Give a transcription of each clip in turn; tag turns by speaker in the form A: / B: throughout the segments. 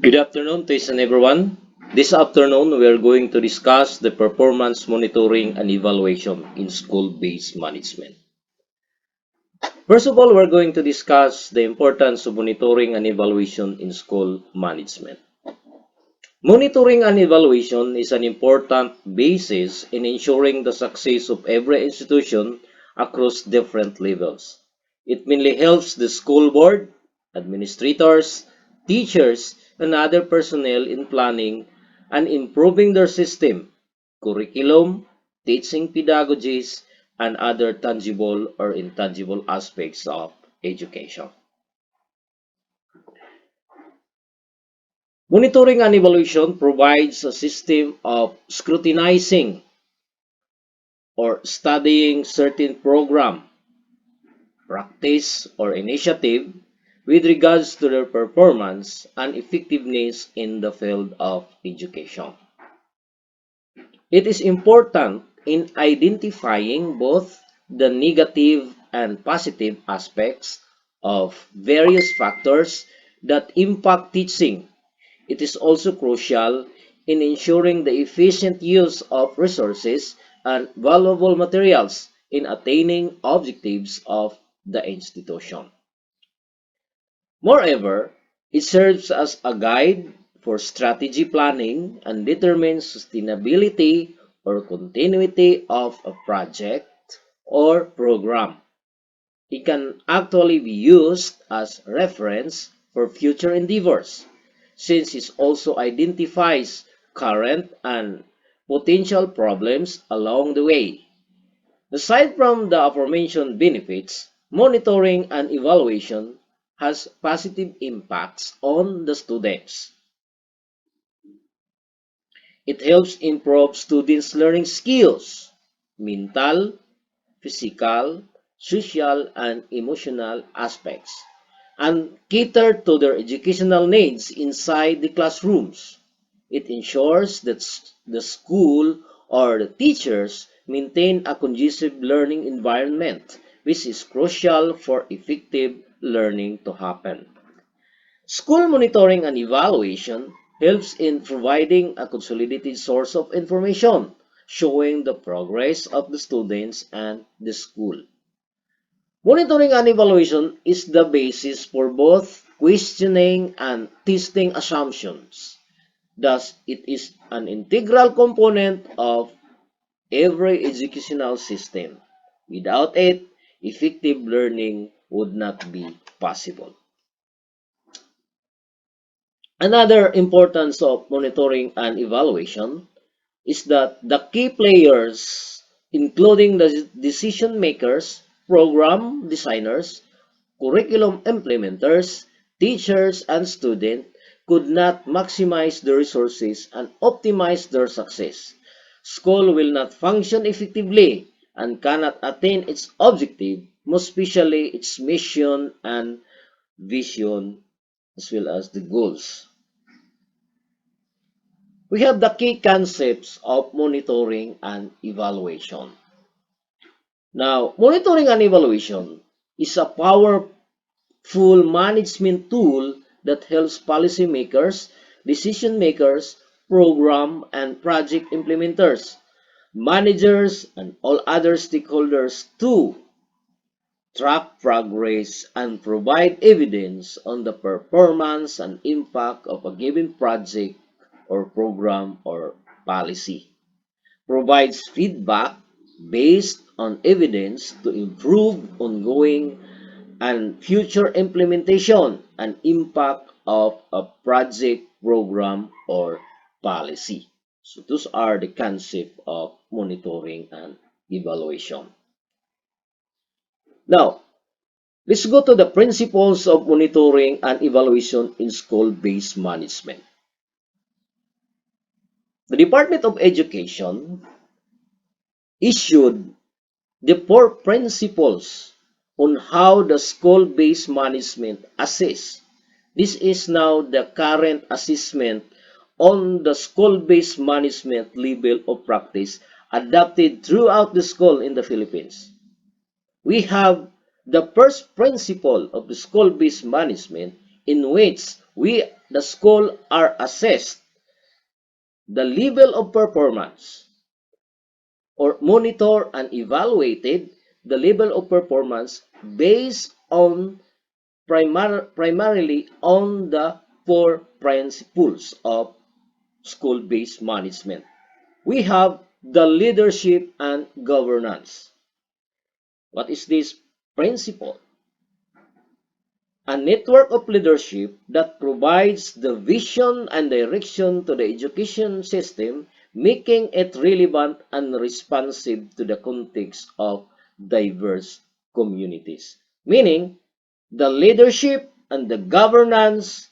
A: Good afternoon to each and everyone. This afternoon, we are going to discuss the performance monitoring and evaluation in school-based management. First of all, we're going to discuss the importance of monitoring and evaluation in school management. Monitoring and evaluation is an important basis in ensuring the success of every institution across different levels. It mainly helps the school board, administrators, teachers, and other personnel in planning and improving their system, curriculum, teaching pedagogies, and other tangible or intangible aspects of education. Monitoring and evaluation provides a system of scrutinizing or studying certain program, practice, or initiative with regards to their performance and effectiveness in the field of education. It is important in identifying both the negative and positive aspects of various factors that impact teaching. It is also crucial in ensuring the efficient use of resources and valuable materials in attaining objectives of the institution. Moreover, it serves as a guide for strategy planning and determines sustainability or continuity of a project or program. It can actually be used as reference for future endeavors, since it also identifies current and potential problems along the way. Aside from the aforementioned benefits, monitoring and evaluation has positive impacts on the students. It helps improve students' learning skills, mental, physical, social, and emotional aspects, and cater to their educational needs inside the classrooms. It ensures that the school or the teachers maintain a conducive learning environment, which is crucial for effective learning to happen. School monitoring and evaluation helps in providing a consolidated source of information showing the progress of the students and the school. Monitoring and evaluation is the basis for both questioning and testing assumptions. Thus, it is an integral component of every educational system. Without it, effective learning would not be possible. Another importance of monitoring and evaluation is that the key players, including the decision makers, program designers, curriculum implementers, teachers, and students, could not maximize the resources and optimize their success. School will not function effectively and cannot attain its objective, most especially its mission and vision, as well as the goals. We have the key concepts of monitoring and evaluation. Now, monitoring and evaluation is a powerful management tool that helps policymakers, decision makers, program and project implementers, managers, and all other stakeholders to track progress and provide evidence on the performance and impact of a given project or program or policy. Provides feedback based on evidence to improve ongoing and future implementation and impact of a project, program, or policy. So those are the concept of monitoring and evaluation. Now, let's go to the principles of monitoring and evaluation in school-based management. The Department of Education issued the four principles on how the school-based management assess. This is now the current assessment on the school-based management level of practice adopted throughout the school in the Philippines. We have the first principle of the school-based management in which the school are assessed the level of performance or monitor and evaluated the level of performance based on primarily on the four principles of school-based management. We have the leadership and governance. What is this principle? A network of leadership that provides the vision and direction to the education system, making it relevant and responsive to the context of diverse communities. Meaning, the leadership and the governance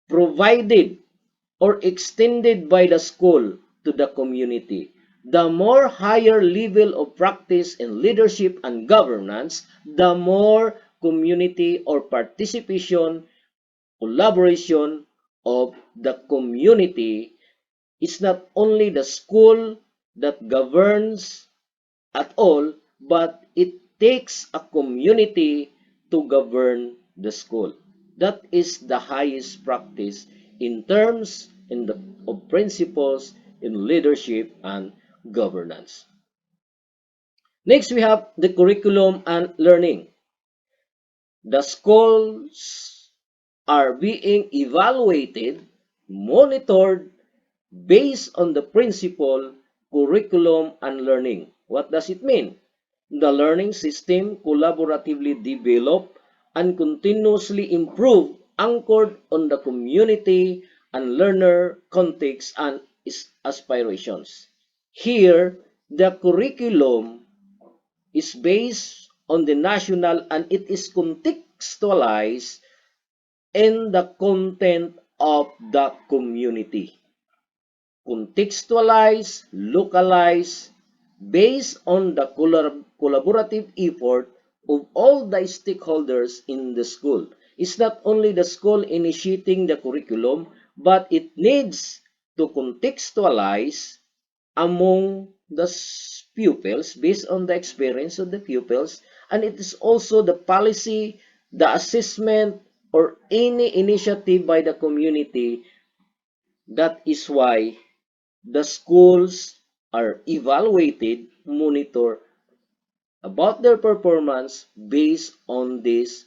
A: provided or extended by the school to the community. The more higher level of practice in leadership and governance, the more community or participation, collaboration of the community. It's not only the school that governs at all, but it takes a community to govern the school. That is the highest practice in terms of principles in leadership and governance. Next, we have the curriculum and learning. The schools are being evaluated, monitored based on the principle curriculum and learning. What does it mean? The learning system collaboratively develop and continuously improve anchored on the community and learner context and aspirations. Here, the curriculum is based on the national and it is contextualized in the content of the community. Contextualize, localize, based on the collaborative effort of all the stakeholders in the school. It's not only the school initiating the curriculum, but it needs to contextualize among the pupils based on the experience of the pupils, and it is also the policy, the assessment, or any initiative by the community. That is why the schools are evaluated, monitored about their performance based on this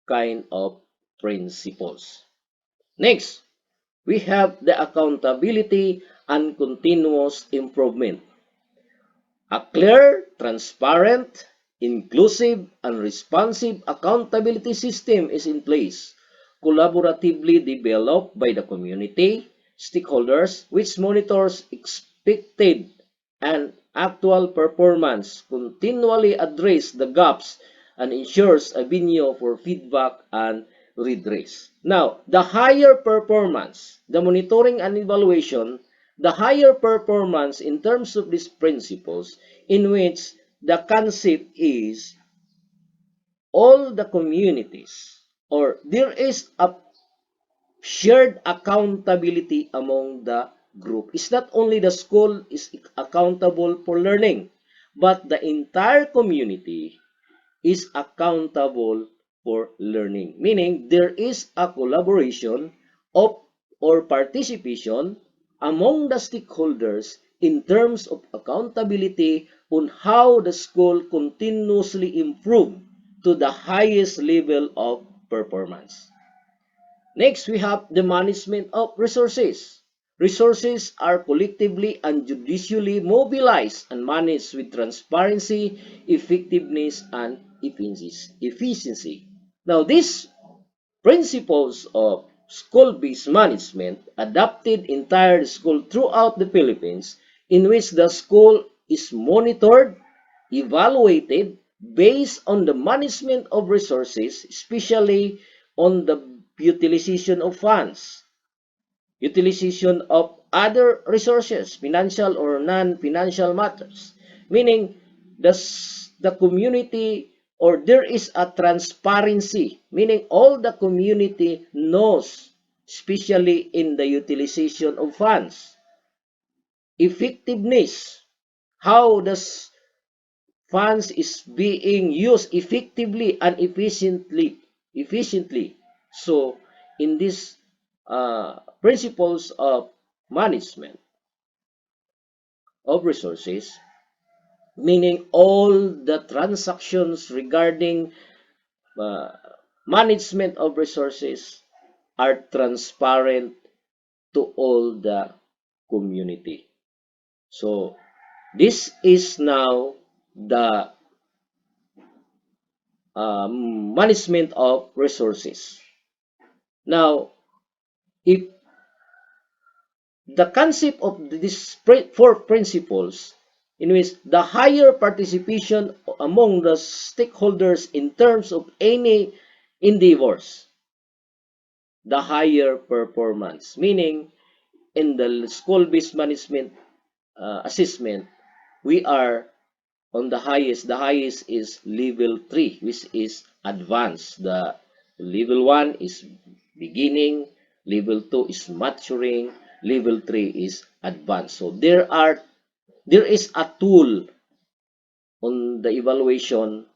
A: kind of principles. Next, we have the accountability and continuous improvement. A clear, transparent, inclusive, and responsive accountability system is in place, collaboratively developed by the community, stakeholders, which monitors expected and actual performance, continually address the gaps, and ensures a venue for feedback and redress. Now, the higher performance, the monitoring and evaluation, the higher performance in terms of these principles, in which the concept is all the communities, or there is a shared accountability among the group. It's not only the school is accountable for learning, but the entire community is accountable for learning. Meaning, there is a collaboration of or participation among the stakeholders in terms of accountability on how the school continuously improve to the highest level of performance. Next, we have the management of resources. Resources are collectively and judicially mobilized and managed with transparency, effectiveness, and efficiency. Now, these principles of school-based management adopted entire school throughout the Philippines, in which the school is monitored, evaluated based on the management of resources, especially on the utilization of funds, utilization of other resources, financial or non-financial matters, meaning the community, or there is a transparency, meaning all the community knows, especially in the utilization of funds, effectiveness, how the funds is being used effectively and efficiently. So in these principles of management of resources, meaning all the transactions regarding uh, management of resources are transparent to all the community. So this is now the management of resources. Now, if the concept of these four principles, in which the higher participation among the stakeholders in terms of any endeavors, the higher performance, meaning in the school-based management assessment, we are on the highest is level 3, which is advanced. The level 1 is beginning, level 2 is maturing, level 3 is advanced. So there is a tool on the evaluation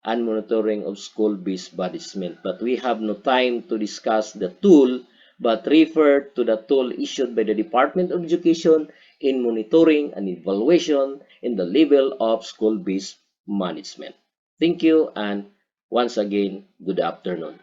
A: and monitoring of school-based management, but we have no time to discuss the tool, but refer to the tool issued by the Department of Education in monitoring and evaluation in the level of school-based management. Thank you, and once again, good afternoon.